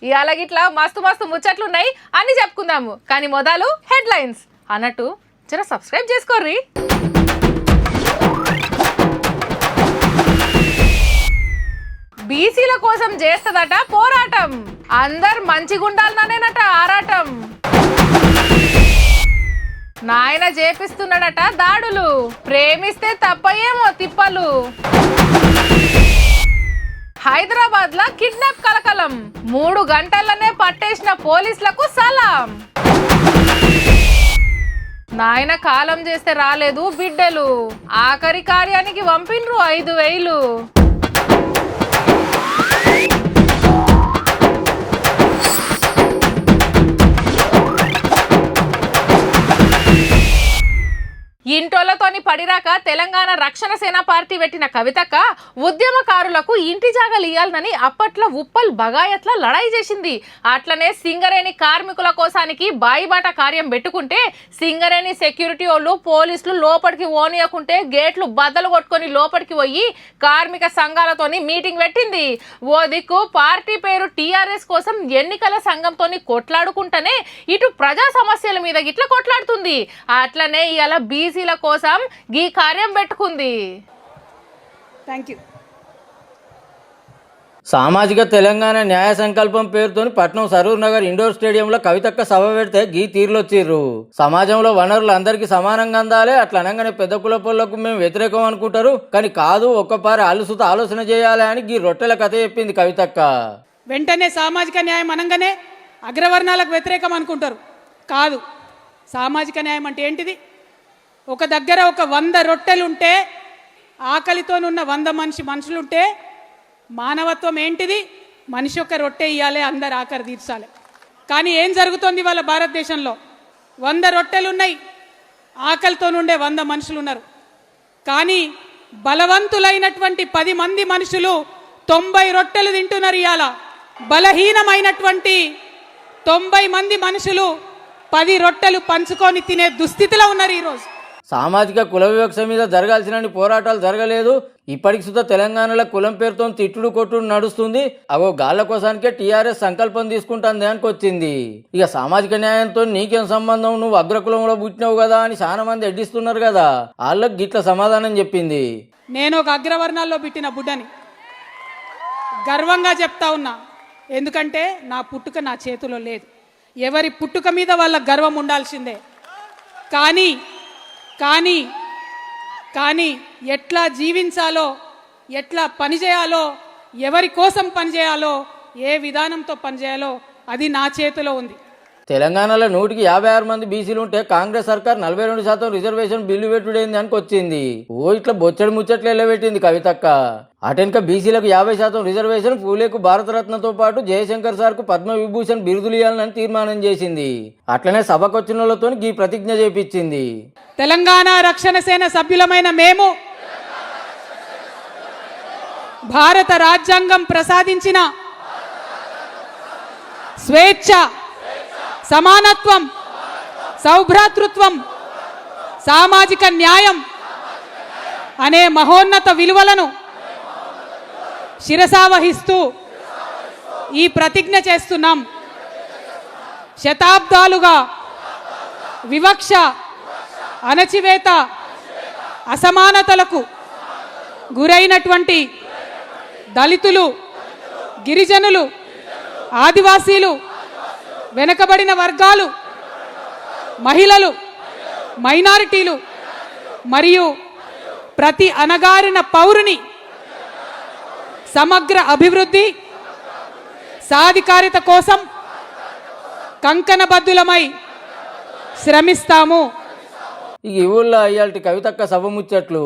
ఇవాళ గిట్లా మస్తు మస్తు ముచ్చట్లు ఉన్నాయి అన్ని చెప్పుకుందాము. కానీ మొదలు హెడ్లైన్స్ అన్నట్టు జర సబ్స్క్రైబ్ చేసుకోర్రి. బీసీల కోసం చేస్తదట పోరాటం, అందరు మంచిగుండాలనేనట ఆరాటం. నాయన చేపిస్తున్నాడట దాడులు, ప్రేమిస్తే తప్పయేమో తిప్పలు. హైదరాబాద్ లో కిడ్నాప్ కలకలం, 3 గంటలనే పట్టేసిన పోలీసులకు సలాం. నాయన కాలం చేస్తే రాలేదు బిడ్డలు, ఆఖరి కార్యానికి పంపిన్రు 5,000. ఇంటోళ్లతోని పడిరాక తెలంగాణ రక్షణ సేన పార్టీ పెట్టిన కవితక్క ఉద్యమకారులకు ఇంటి జాగాలు ఇయ్యాలని అప్పట్లో ఉప్పల్ బగాయత్ల లడాయి చేసింది. అట్లనే సింగరేణి కార్మికుల కోసానికి బాయిబాట కార్యం పెట్టుకుంటే సింగరేణి సెక్యూరిటీ వాళ్ళు పోలీసులు లోపలికి ఓనియకుంటే గేట్లు బద్దలు కొట్టుకొని లోపలికి పోయి కార్మిక సంఘాలతోని మీటింగ్ పెట్టింది. ఓ దిక్కు పార్టీ పేరు టీఆర్ఎస్ కోసం ఎన్నికల సంఘంతోని కొట్లాడుకుంటేనే ఇటు ప్రజా సమస్యల మీద గిట్ల కొట్లాడుతుంది. అట్లనే ఇవాళ బీసీల కోసం ఈ కార్యం పెట్టుకుంది. థాంక్యూ. సామాజిక తెలంగాణ న్యాయ సంకల్పం పేరుతో పట్నం సరూర్ నగర్ ఇండోర్ స్టేడియంలో కవితక్క సభ పెడితే గీ తీర్లొచ్చిర్రు. సమాజంలో వనరులు అందరికీ సమానంగా అందాలి, అట్లా అనగానే పెద్ద కులపోళ్లకు మేము వ్యతిరేకం అనుకుంటారు, కానీ కాదు ఒక్కపారి ఆలోచిత ఆలోచన చేయాలి అని గీ రొట్టెల కథ చెప్పింది కవితక్క. వెంటనే సామాజిక న్యాయం అనగానే అగ్రవర్ణాలకు వ్యతిరేకం అనుకుంటారు, కాదు. సామాజిక న్యాయం అంటే ఏంటిది? ఒక దగ్గర ఒక 100 రొట్టెలుంటే, ఆకలితోనున్న 100 మనుషులుంటే మానవత్వం ఏంటిది? మనిషి ఒక రొట్టె ఇవ్వాలి, అందరు ఆకలి తీర్చాలి. కానీ ఏం జరుగుతోంది వాళ్ళ భారతదేశంలో? 100 రొట్టెలున్నాయి, ఆకలితోనుండే 100 మనుషులు ఉన్నారు. కానీ బలవంతులైనటువంటి 10 మంది మనుషులు 90 రొట్టెలు తింటున్నారు. ఇవాళ బలహీనమైనటువంటి 90 మంది మనుషులు 10 రొట్టెలు పంచుకొని తినే దుస్థితిలో ఉన్నారు ఈరోజు. సామాజిక కుల వివక్ష మీద జరగాల్సిన పోరాటాలు జరగలేదు. ఇప్పటికి సుద్ధా తెలంగాణలో కులం పేరుతో తిట్టుడు కొట్టుడు నడుస్తుంది. అవో గాళ్ల కోసానికే టీఆర్ఎస్ సంకల్పం తీసుకుంటుంది అనుకొచ్చింది. ఇక సామాజిక న్యాయంతో నీకేం సంబంధం, నువ్వు అగ్రకులంలో పుట్టినావు కదా అని చాలా మంది ఎడ్డిస్తున్నారు కదా, వాళ్ళకి గిట్ల సమాధానం చెప్పింది. నేను ఒక అగ్రవర్ణాల్లో పుట్టిన బుడ్డని గర్వంగా చెప్తా ఉన్నా. ఎందుకంటే నా పుట్టుక నా చేతిలో లేదు. ఎవరి పుట్టుక మీద వాళ్ళ గర్వం ఉండాల్సిందే. కానీ కానీ కానీ ఎట్లా జీవించాలో, ఎట్లా పనిచేయాలో, ఎవరి కోసం పనిచేయాలో, ఏ విధానంతో పనిచేయాలో అది నా చేతిలో ఉంది. తెలంగాణలో 156 మంది బీసీలు ఉంటే కాంగ్రెస్ సర్కార్ 42% రిజర్వేషన్ బిల్లు పెట్టుడైంది అనుకొచ్చింది. ఓ ఇట్లా బొచ్చడి ముచ్చట్లు ఎల్లబెట్టింది కవితక్క. అటెనక బీసీలకు 50% రిజర్వేషన్, పూలేకు భారతరత్నతో పాటు జయశంకర్ సార్కు పద్మవిభూషణ్ బిరుదులు ఇవ్వాలని తీర్మానం చేసింది. అట్లనే సభకొచ్చిన వాళ్ళతో ఈ ప్రతిజ్ఞ చేపించింది. తెలంగాణ రక్షణ సేన సభ్యులమైన మేము భారత రాజ్యాంగం ప్రసాదించిన స్వేచ్ఛ, సమానత్వం, సౌభ్రాతృత్వం, సామాజిక న్యాయం అనే మహోన్నత విలువలను శిరసావహిస్తూ ఈ ప్రతిజ్ఞ చేస్తున్నాం. శతాబ్దాలుగా వివక్ష, అణచివేత, అసమానతలకు గురైనటువంటి దళితులు, గిరిజనులు, ఆదివాసీలు, వెనుకబడిన వర్గాలు, మహిళలు, మైనారిటీలు మరియు ప్రతి అణగారిన పౌరుని సమగ్ర అభివృద్ధి, సాధికారిత కోసం కంకణబద్ధులమై శ్రమిస్తాము. ఈ ఊళ్ళో ఇయాల్టి కవితక్క సభ ముచ్చట్లు.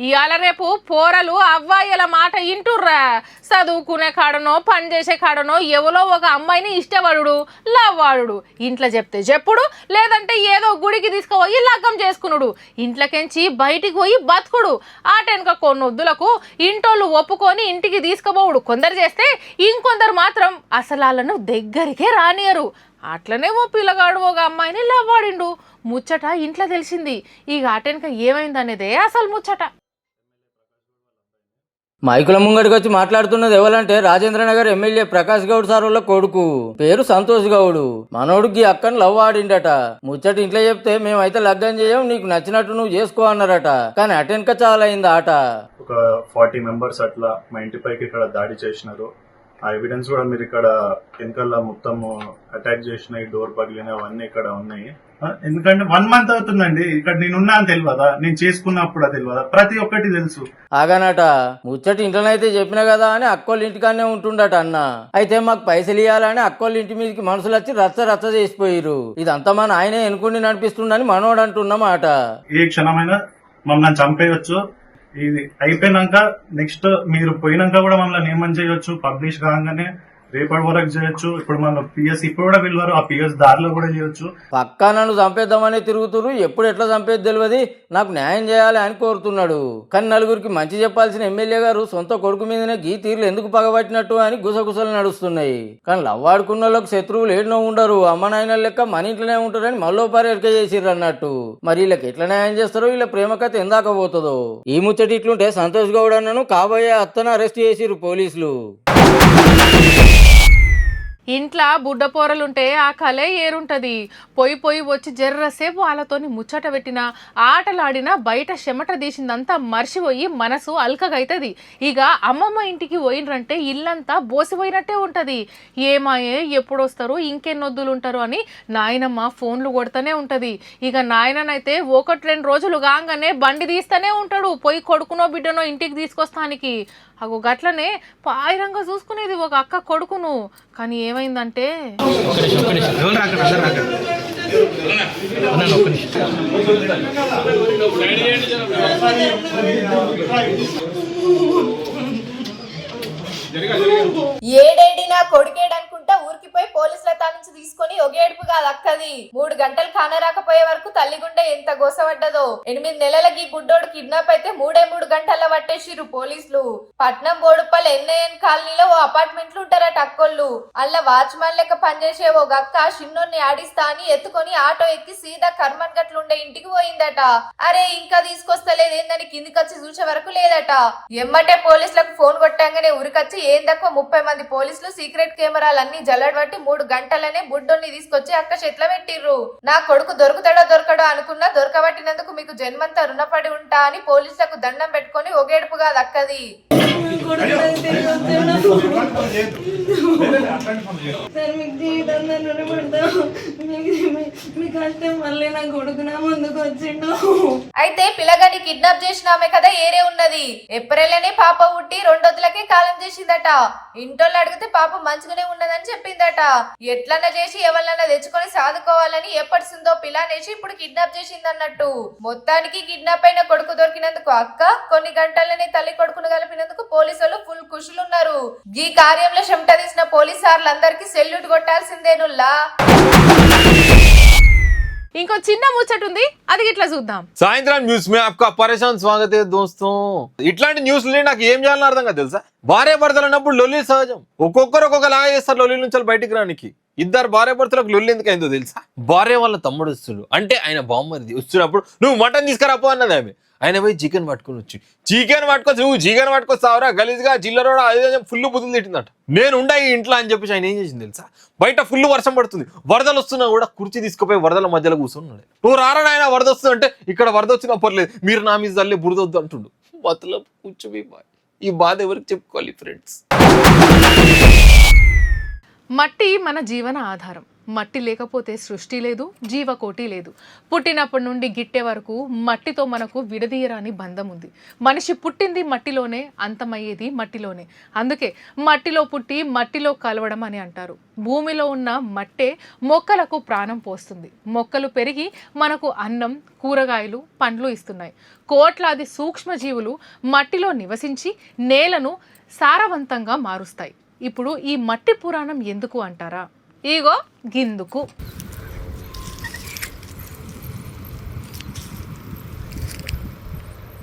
ఇవాళ రేపు పోరలు అవ్వాయిల మాట ఇంటుర్రా. చదువుకునే కాడనో పని చేసే కాడనో ఎవరో ఒక అమ్మాయిని ఇష్టపడు, లవ్వాడు. ఇంట్లో చెప్తే చెప్పుడు, లేదంటే ఏదో గుడికి తీసుకుపోయి లగ్గం చేసుకున్నాడు. ఇంట్లోకెంచి బయటికి పోయి బతుకుడు. ఆటెనక కొన్నొద్దులకు ఇంటోళ్ళు ఒప్పుకొని ఇంటికి తీసుకుపోవుడు కొందరు చేస్తే, ఇంకొందరు మాత్రం అసలు వాళ్ళను దగ్గరికే రానియరు. అట్లనే ఓ పిల్లగాడు ఒక అమ్మాయిని లవ్వాడిండు. ముచ్చట ఇంట్లో తెలిసింది. ఈ ఆటెనక ఏమైందనేదే అసలు ముచ్చట. మైకుల ముంగడికి వచ్చి మాట్లాడుతున్నది ఎవరంటే రాజేంద్రనగర్ ఎమ్మెల్యే ప్రకాష్ గౌడ్ సార్ వాళ్ళ కొడుకు పేరు సంతోష్ గౌడ్. మనోడికి అక్కని లవ్ ఆడిండట. ముచ్చట ఇంట్లో చెప్తే మేమైతే లగ్గం చేయం, నీకు నచ్చినట్టు నువ్వు చేసుకో అన్నారట. కానీ అటెన్క చాలా అయింది ఆట. ఒక 40 మెంబర్స్ అట్లా మా ఇంటి పైకి ఇక్కడ దాడి చేసినారు. ఆ ఎవిడెన్స్ కూడా మీరు ఇక్కడ వెనకాల మొత్తం అటాక్ చేసినాయి, డోర్ పగిలినాయి, అవన్నీ ఇక్కడ ఉన్నాయి. ఎందుకంటే 1 మంత్ అవుతుందండి ఇక్కడ నేనున్నా అని తెలియదా, నేను చేసుకున్నప్పుడు తెలియదా, ప్రతి ఒక్కటి తెలుసు. ఆగానట. ముచ్చట ఇంట్లోనైతే చెప్పిన కదా అని అక్కోళ్ళ ఇంటికానే ఉంటుండట అన్న. అయితే మాకు పైసలు ఇవ్వాలని అక్కోళ్ళ ఇంటి మీదకి మనుషులు వచ్చి రచ్చ చేసిపోయిరు. ఇదంతా మన ఆయనే ఎన్నుకుని నడిపిస్తుండని మనోడు అంటున్నమాట. ఏ క్షణమైనా మమ్మల్ని చంపేయచ్చు. ఇది అయిపోయినాక నెక్స్ట్ మీరు పోయినాక కూడా మమ్మల్ని ఏమని చేయొచ్చు, పబ్లిష్ కాగానే రేపటి వరకు చేయొచ్చు. ఇప్పుడు మన పిఎస్ ఇప్పుడు కూడా పిలవరు, ఆ పిఎస్ దారిలో కూడా చేయొచ్చు. పక్కా నన్ను చంపేద్దామని తిరుగుతురు. ఎప్పుడు ఎట్లా చంపేది తెలియదు, నాకు న్యాయం చేయాలి అని కోరుతున్నాడు. కానీ నలుగురికి మంచి చెప్పాల్సిన ఎమ్మెల్యే గారు సొంత కొడుకు మీదనే గీ తీర్లు ఎందుకు పగబట్టినట్టు అని గుసగుసలు నడుస్తున్నాయి. కానీ లవ్వాడుకున్న వాళ్ళకి శత్రువులు ఏడనో ఉండరు, అమ్మ నాయన లెక్క మన ఇంట్లోనే ఉంటారని మళ్ళోపారి ఎరక చేసిర్రు అన్నట్టు. మరి వీళ్ళకి ఎట్లా న్యాయం చేస్తారో, వీళ్ళ ప్రేమ కథ ఎందాక పోతుందో. ఈ ముచ్చటి ఇట్లుంటే సంతోష్ గౌడ్ అన్నను కాబోయే అత్తను అరెస్ట్ చేసిర్రు పోలీసులు. ఇంట్లో బుడ్డ పోరలుంటే ఆ కలే ఏరుంటది. పోయి వచ్చి జర్రసేపు వాళ్ళతోని ముచ్చట పెట్టినా, ఆటలాడినా, బయట చెమట తీసిందంతా మర్చిపోయి మనసు అల్కగైతుంది. ఇక అమ్మమ్మ ఇంటికి పోయినరంటే ఇల్లంతా బోసిపోయినట్టే ఉంటది. ఏమాయే ఎప్పుడొస్తారు, ఇంకెన్నొద్దులు ఉంటారు అని నాయనమ్మ ఫోన్లు కొడుతూనే ఉంటది. ఇక నాయననైతే 1-2 రోజులు కాగానే బండి తీస్తూనే ఉంటాడు, పోయి కొడుకునో బిడ్డనో ఇంటికి తీసుకొస్తానికి. అగో గట్లనే పాయిరంగా చూసుకునేది ఒక అక్క కొడుకును. కానీ ఏమైందంటే ఏడేడి నా కొడుకేడనుకుంటా ఊరికి పోయి పోలీసుల నుంచి తీసుకొని ఒగేడుపు కాదు అక్కది. 3 గంటలు కానరాకపోయే వరకు తల్లిగుండె ఎంత గోసపడ్డదో. 8 నెలలకి బుడ్డోడు కిడ్నాప్ అయితే 3 గంటల్లో పట్టేసిరు పోలీసులు. పట్నం బోడుపల్లి ఎన్ఐఎన్ కాలనీలో ఓ అపార్ట్మెంట్లు ఉంటారట అక్కోళ్ళు. అల్ల వాచ్మెన్ లెక్క పనిచేసే ఓ గక్క చిన్నోన్ని ఆడిస్తా అని ఎత్తుకొని ఆటో ఎక్కి సీదా కర్మన్ గట్లుండే ఇంటికి పోయిందట. అరే ఇంకా తీసుకొస్తలేదేందని కిందికొచ్చి చూసే వరకు లేదట. ఎమ్మటే పోలీసులకు ఫోన్ కొట్టంగానే ఉరికొచ్చి ఏం తక్కువ 30 మంది పోలీసులు సీక్రెట్ కెమెరాలన్నీ జల్లడబట్టి 3 గంటలనే బుడ్డోన్ని తీసుకొచ్చి అక్క చేతిలో పెట్టిర్రు. నా కొడుకు దొరుకుతాడో దొరకడో అనుకున్నా, దొరకబట్టినందుకు మీకు జన్మంతా రుణపడి ఉంటా అని పోలీసులకు దండం పెట్టుకొని ఒగేడుపుగా దక్కది. అయితే పిల్లగాని కిడ్నాప్ చేసిన ఆమె కదా ఏరే ఉన్నది. ఏప్రిల్లోనే పాప పుట్టి 2 రోజులకే కాలం చేసిందట. ఇంటోళ్ళు అడిగితే పాప మంచిగానే ఉన్నదని చెప్పిందట. ఎట్లన్నా చేసి ఎవరినన్నా తెచ్చుకొని సాదుకోవాలని ఎప్పటిసిందో పిల్లానేసి ఇప్పుడు కిడ్నాప్ చేసిందన్నట్టు. మొత్తానికి కిడ్నాప్ అయిన కొడుకు దొరికినందుకు అక్క, కొన్ని గంటలనే తల్లి కొడుకును కలిపినందుకు పోలీసులు ఫుల్ ఖుషులున్నారు. ఈ కార్యంలో చెమట తీసిన పోలీసు సార్లందరికీ సెల్యూట్ కొట్టాల్సిందేనుల్లా. ఇంకో చిన్న ముచ్చట ఉంది, అది ఇట్లా చూద్దాం. సాయంత్రం న్యూస్ మే आपका పరేషాన్ స్వాగతే దోస్తో. ఇట్లాంటి న్యూస్లు నాకు ఏం చేయాలని అర్థం కాదు తెలుసా. భార్య భర్తలు అన్నప్పుడు లొల్లి సహజం. ఒక్కొక్కరు ఒక్కొక్కలాగా చేస్తారు లొల్లి నుంచి బయటికి రానికి. 2 భార్య భర్తలకు లొల్లి ఎందుకు అయిందో తెలుసా. భార్య వాళ్ళ తమ్ముడు వస్తుడు అంటే ఆయన బామ్మరిది వస్తున్నప్పుడు నువ్వు మటన్ తీసుకురాపో అన్నది ఆమె. ఆయన పోయి చికెన్ పట్టుకొని వచ్చి నువ్వు చికెన్ పట్టుకొస్తావురా గలీజ్గా జిల్లరోడా అదే ఫుల్ బుద్ధులు తిట్టిందట. నేను ఉండా ఈ ఇంట్లో అని చెప్పేసి ఆయన ఏం చేసింది తెలుసా. బయట ఫుల్ వర్షం పడుతుంది, వరదలు వస్తున్నా కూడా కుర్చీ తీసుకుపోయి వరదల మధ్యలో కూర్చున్నాడు. నువ్వు రారా ఆయన వరద వస్తుంది అంటే ఇక్కడ వరద వచ్చినా పర్లేదు, మీరు నా మీద తల్లి బురదొద్దు అంటుండు. మతలబ్ కూర్చోబీ బాయ్. ఈ బాధ ఎవరికి చెప్పుకోవాలి ఫ్రెండ్స్. మట్టి మన జీవన ఆధారం. మట్టి లేకపోతే సృష్టి లేదు, జీవకోటి లేదు. పుట్టినప్పటి నుండి గిట్టే వరకు మట్టితో మనకు విడదీయరాని బంధం ఉంది. మనిషి పుట్టింది మట్టిలోనే, అంతమయ్యేది మట్టిలోనే. అందుకే మట్టిలో పుట్టి మట్టిలో కలవడం అని అంటారు. భూమిలో ఉన్న మట్టే మొక్కలకు ప్రాణం పోస్తుంది. మొక్కలు పెరిగి మనకు అన్నం, కూరగాయలు, పండ్లు ఇస్తున్నాయి. కోట్లాది సూక్ష్మజీవులు మట్టిలో నివసించి నేలను సారవంతంగా మారుస్తాయి. ఇప్పుడు ఈ మట్టి పురాణం ఎందుకు అంటారా? ఇగో గిందుకు.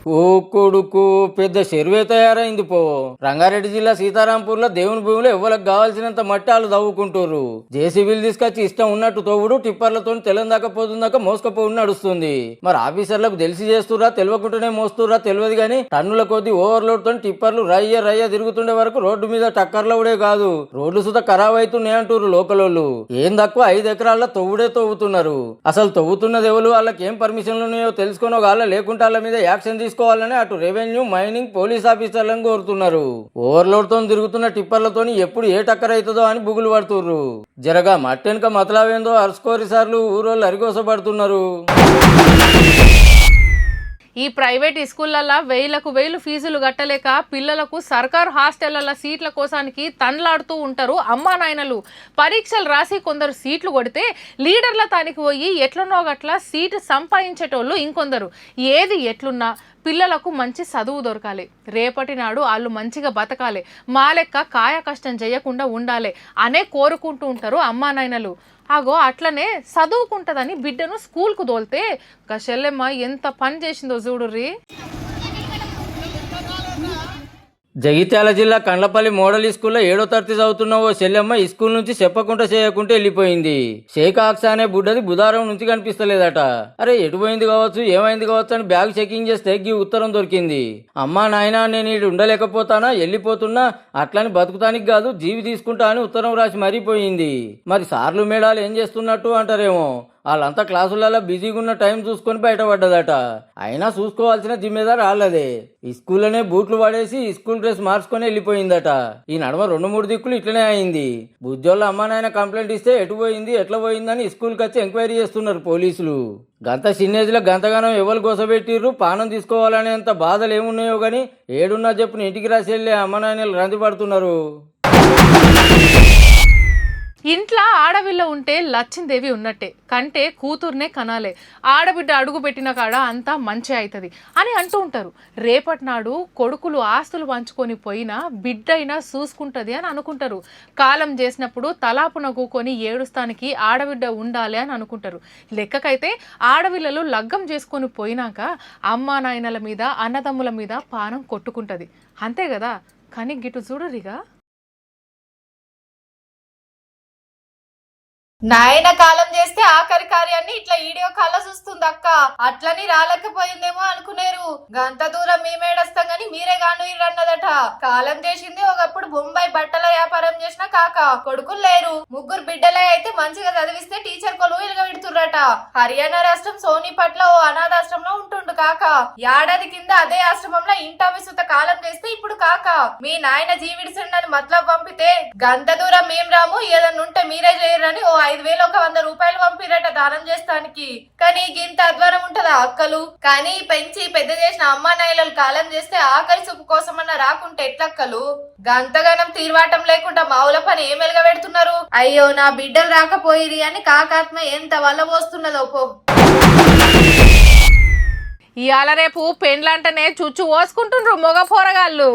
ఓ కొడుకు పెద్ద చెరువే తయారైంది పో. రంగారెడ్డి జిల్లా సీతారాంపూర్ లో దేవుని భూమిలో ఎవరికి కావాల్సినంత మట్టి వాళ్ళు తవ్వుకుంటారు. జేసీబీలు తీసుకొచ్చి ఇష్టం ఉన్నట్టు తవ్వుడు, టిప్పర్లతో తెలందాక పోతుందాక మోసుకపోయి నడుస్తుంది. మరి ఆఫీసర్లకు తెలిసి చేస్తురా తెలియకుండానే మోస్తురా తెలియదు గానీ టన్నుల కొద్ది ఓవర్లోడ్ తో టిప్పర్లు రయ్య తిరుగుతుండే వరకు రోడ్డు మీద టక్కర్లవుడే కాదు రోడ్లు సుత ఖరాబ్ అవుతున్నాయి అంటారు లోకలోళ్ళు. ఏం తక్కువ 5 ఎకరాల్లో తవ్వుతున్నారు. అసలు తవ్వుతున్నది ఎవరు, వాళ్ళకి ఏం పర్మిషన్లు ఉన్నాయో తెలుసుకుని వాళ్ళ లేకుంటే వాళ్ళ మీద యాక్షన్ తీసుకోవాలని అటు రెవెన్యూ, మైనింగ్, పోలీస్ ఆఫీసర్లను కోరుతున్నారు. ఓవర్లోడ్ తో తిరుగుతున్న టిప్పర్లతో ఎప్పుడు ఏ టక్కర్ అవుతుందో అని బుగులు పడుతుర్రు. జరగా మట్టెనక మతలావేందో అరుసుకోరి సార్లు ఊరోళ్ళు అరిగోసపడుతున్నారు. ఈ ప్రైవేట్ స్కూళ్ళల్లో వేలు ఫీజులు కట్టలేక పిల్లలకు సర్కారు హాస్టళ్లలో సీట్ల కోసానికి తన్లాడుతూ ఉంటారు అమ్మా నాయనలు. పరీక్షలు రాసి కొందరు సీట్లు కొడితే లీడర్ల తానికి పోయి ఎట్లనో గట్ల సీటు సంపాదించేటోళ్ళు ఇంకొందరు. ఏది ఎట్లున్నా పిల్లలకు మంచి చదువు దొరకాలి, రేపటి నాడు వాళ్ళు మంచిగా బతకాలి, మా లెక్క కాయ కష్టం చేయకుండా ఉండాలి అనే కోరుకుంటూ ఉంటారు అమ్మా నాయనలు. అగో అట్లనే చదువుకుంటదని బిడ్డను స్కూల్కు తోలితే గషెల్లెమ్మ ఎంత పని చేసిందో చూడుర్రి. జగిత్యాల జిల్లా కండ్లపల్లి మోడల్ స్కూల్లో 7వ తరగతి చదువుతున్న ఓ చెల్లెమ్మ ఈ స్కూల్ నుంచి చెప్పకుండా చేయకుంటే వెళ్ళిపోయింది. షేక్ ఆక్సా అనే బుడ్డది బుధారం నుంచి కనిపిస్తలేదట. అరే ఎటు పోయింది కావచ్చు, ఏమైంది కావచ్చు అని బ్యాగ్ చెకింగ్ చేస్తే ఈ ఉత్తరం దొరికింది. అమ్మా నాయనా నేను ఇటు ఉండలేకపోతానా, వెళ్ళిపోతున్నా, అట్లని బతుకుతానికి కాదు జీవి తీసుకుంటా అని ఉత్తరం రాసి మరిపోయింది. మరి సార్లు మేడాలు ఏం చేస్తున్నట్టు అంటారేమో. వాళ్ళంతా క్లాసులలో బిజీగా ఉన్న టైం చూసుకొని బయటపడ్డదట. అయినా చూసుకోవాల్సిన జిమ్మేదారు వాళ్ళదే. ఈ స్కూల్లోనే బూట్లు పడేసి స్కూల్ డ్రెస్ మార్చుకొని వెళ్ళిపోయిందట. ఈ నడమ 2-3 దిక్కులు ఇట్లనే అయింది. బుజ్జోళ్ళ అమ్మ నాయన కంప్లైంట్ ఇస్తే ఎటు పోయింది ఎట్లా పోయిందని స్కూల్కి వచ్చి ఎంక్వైరీ చేస్తున్నారు పోలీసులు. గంత చిన్నేజ్లో గంతగానం ఎవరు గోసబెట్టిర్రు, పానం తీసుకోవాలనేంత బాధలు ఏమున్నాయో గానీ ఏడున్నా చెప్పుని ఇంటికి రాసి వెళ్ళే అమ్మ నాయనలు రంది పడుతున్నారు. ఇంట్లో ఆడవిల్ల ఉంటే లచ్చిందేవి ఉన్నట్టే, కంటే కూతుర్నే కనాలే, ఆడబిడ్డ అడుగు పెట్టిన కాడ అంతా మంచి అవుతుంది అని అంటూ ఉంటారు. రేపటి నాడు కొడుకులు ఆస్తులు పంచుకొని పోయినా బిడ్డైనా చూసుకుంటుంది అని అనుకుంటారు. కాలం చేసినప్పుడు తలాపున కూకొని ఏడుస్తానికి ఆడబిడ్డ ఉండాలి అని అనుకుంటారు. లెక్కకైతే ఆడవిల్లలు లగ్గం చేసుకొని పోయినాక అమ్మా నాయనల మీద అన్నదమ్ముల మీద పానం కొట్టుకుంటుంది, అంతే కదా. కానీ గిటు చూడరిగా నాయన కాలం చేస్తే ఆఖరి కార్యాన్ని ఇట్లా వీడియో కాల్ చూస్తుంది అక్క. అట్లని రాలేకపోయిందేమో అనుకునేరు. గంత దూరం మేమేడస్తాం గాని మీరే గాను అన్నదట. కాలం చేసింది ఒకప్పుడు బొంబాయి బట్టల వ్యాపారం చేసిన కాక. కొడుకులు లేరు, 3 బిడ్డలే. అయితే మంచిగా చదివిస్తే టీచర్ కొలువు ఇలగబెడుతుర్రట. హర్యానా రాష్ట్రం సోనిపట్ల ఓ అనాథాశ్రమంలో ఉంటుండు కాక. ఏడాది కింద అదే ఆశ్రమంలో ఇంటామి సుత కాలం చేస్తే ఇప్పుడు కాక మీ నాయన జీవిడిసిండని మతలబ్ పంపితే గంత దూరం మేం రాము, ఏదన్నా ఉంటే మీరే చేయరని ఓ 5,100 రూపాయలు పంపిరట దానం చేస్తానికి. కానీ గింత అధ్వారం ఉంటదా అక్కలు? కానీ పెంచి పెద్ద చేసిన అమ్మా నాయనలు కాలం చేస్తే ఆఖరి చూపు కోసమన్నా రాకుంటే ఎట్లక్కలు? గంతగానం తీర్వాటం లేకుండా మావుల పని ఏం వెలగబెడుతున్నారు. అయ్యో నా బిడ్డలు రాకపోయిరి అని కాకాత్మ ఎంత వల్ల పోస్తున్నదో పో. ఇవాళ రేపు పెండ్లంటనే చుచ్చు పోసుకుంటుండ్రు మొగ పోరగాళ్ళు.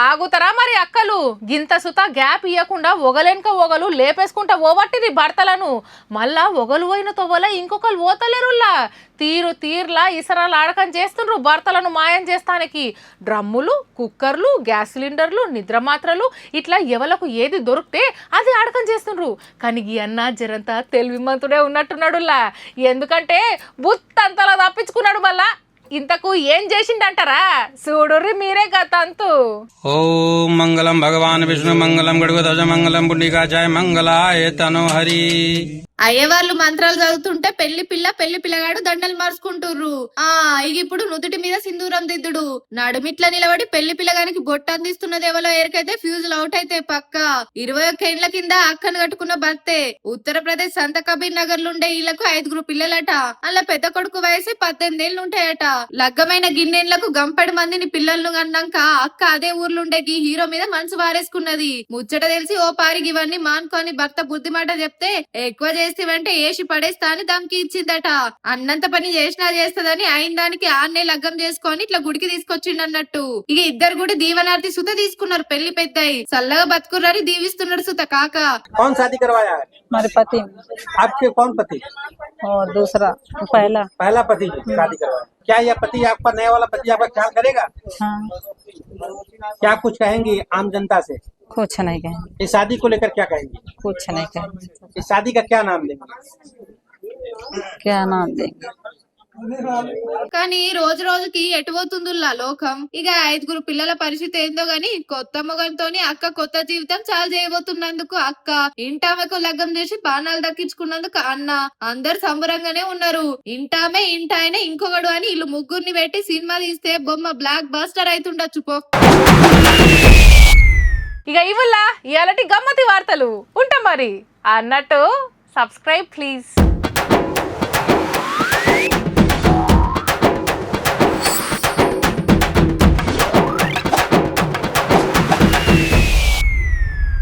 ఆగుతారా మరి అక్కలు? గింత సుత గ్యాప్ ఇవ్వకుండా ఒగలెనక ఒగలు లేపేసుకుంటా ఓవట్టిరి భర్తలను. మళ్ళా ఒగలు పోయిన తొవ్వల ఇంకొకరు పోతలేరుల్లా. తీర్లా ఇసరాలు ఆడకం చేస్తుండ్రు భర్తలను మాయం చేస్తానికి. డ్రమ్ములు, కుక్కర్లు, గ్యాస్ సిలిండర్లు, నిద్ర మాత్రలు ఇట్లా ఎవలకు ఏది దొరికితే అది ఆడకం చేస్తుండ్రు. కానీ ఈ అన్న జరంతా తెలివిమంతుడే ఉన్నట్టున్నాడులా. ఎందుకంటే బుత్తంతలా తప్పించుకున్నాడు. మళ్ళా ఇంతకు ఏం చేసిండంటారా? చూడుర్రి మీరే గతంతు. ఓం మంగళం భగవాన్ విష్ణు మంగళం గడుగ మంగళం పుండికాచాయ మంగళాయ తను హరి. అయ్యవార్లు మంత్రాలు చదువుతుంటే పెళ్లి పిల్లగాడు దండలు మార్చుకుంటుర్రు. ఇప్పుడు నుదుటి మీద సింధూరం దిద్దుడు, నడుమిట్ల నిలబడి పెళ్లి పిల్లగానికి బొట్టు అందిస్తున్నది ఎవరో ఎరికైతే ఫ్యూజులు అవుట్ అయితే పక్క. 21 ఏళ్ల కింద అక్కను కట్టుకున్న భర్తే. ఉత్తరప్రదేశ్ సంత కబీర్ నగర్ నుండే వీళ్లకు 5 పిల్లలట. అలా పెద్ద కొడుకు వయసు 18 ఏళ్లు ఉంటాయట. లగ్గమైన గిన్నెళ్లకు గంపెడు మందిని పిల్లలను కన్నాక అక్క అదే ఊర్లుండే గీ హీరో మీద మనసు వారేసుకున్నది. ముచ్చట తెలిసి ఓ పారికి ఇవన్నీ మానుకొని భర్త బుద్ధి మాట చెప్తే ఎక్కువ చేస్తేవంటే ఏసి పడేస్తా అని దమ్కి ఇచ్చిందట. అన్నంత పని చేసినా చేస్తదని అయిన దానికి ఆన్నే లగ్గం చేసుకొని ఇట్లా గుడికి తీసుకొచ్చిండన్నట్టు. ఇక ఇద్దరు కూడా దీవనార్థి సుత తీసుకున్నారు. పెళ్లి పెద్దయి చల్లగా బతుకుర్రని దీవిస్తున్నాడు సుత కాక. कौन शादी करवाया है? हमारे पति आपके कौन पति? और दूसरा पहला। पहला पति शादी करवाया। क्या यह पति आपका नया वाला पति आपका ख्याल करेगा? हाँ, क्या कुछ कहेंगी आम जनता से? कुछ नहीं कहेंगे, इस शादी को लेकर क्या कहेंगी? कुछ नहीं कहेंगे। इस शादी का क्या नाम देंगे? क्या नाम देंगे? కానీ రోజు రోజుకి ఎటు పోతుందిలా లోకం. ఇక 5 పిల్లల పరిస్థితి ఏందో గాని కొత్త మొగంతోని అక్క కొత్త జీవితం చాలు చేయబోతున్నందుకు అక్క, ఇంటామెకు లగ్గం చేసి బాణాలు దక్కించుకున్నందుకు అన్న అందరు సంబరంగానే ఉన్నారు. ఇంటామే ఇంటాయన ఇంకొకడు అని వీళ్ళు ముగ్గురిని పెట్టి సినిమా తీస్తే బొమ్మ బ్లాక్ బస్టర్ అవుతుండొచ్చు పో. ఇక ఇవల్ల ఇలాంటి గమ్మతి వార్తలు ఉంటాం మరి అన్నట్టు సబ్స్క్రైబ్ ప్లీజ్.